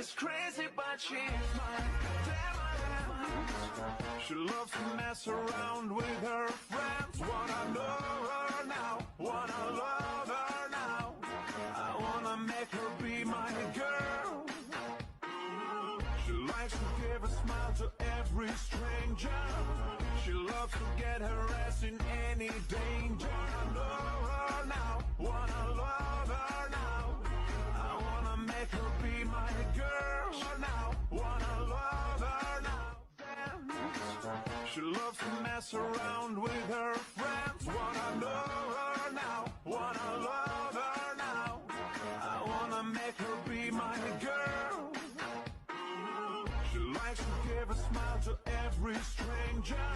She's crazy, but she's my diamond. She loves to mess around with her friends. Wanna know her now, wanna love her now. I wanna make her be my girl. She likes to give a smile to every stranger. She loves to get her ass in any danger. I know her now, wanna love her now. I wanna make her be my girl now, wanna love her now. She loves to mess around with her friends. Wanna know her now, wanna love her now. I wanna make her be my girl. She likes to give a smile to every stranger.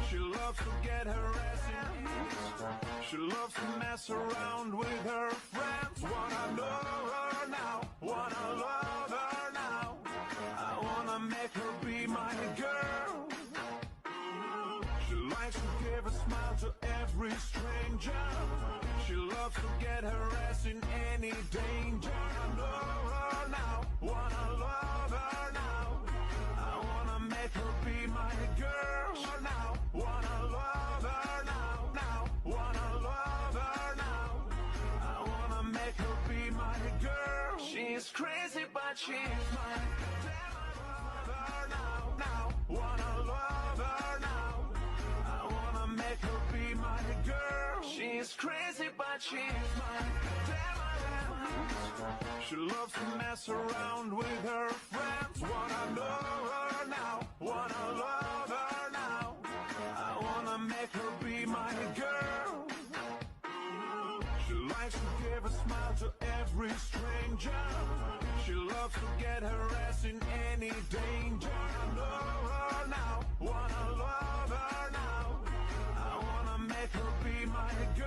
She loves to get her ass in. She loves to mess around with her friends. Wanna know her now, wanna love her now. I wanna make her be my girl. She likes to give a smile to every stranger. She loves to get her ass in any danger. I know her now, wanna love her now. I wanna make her be my girl now, wanna love her now, wanna love her now. I wanna make her be my girl. She's crazy, but she's my diamond. Now, wanna love her now. I wanna make her be my girl. She's crazy, but she's my diamond. She loves to mess around with her friends. Wanna know her now, wanna love her now. I wanna make her be my girl. She likes to give a smile to every stranger. She loves to get her ass in any danger. I know her now, wanna love her now. I wanna make her be my girl.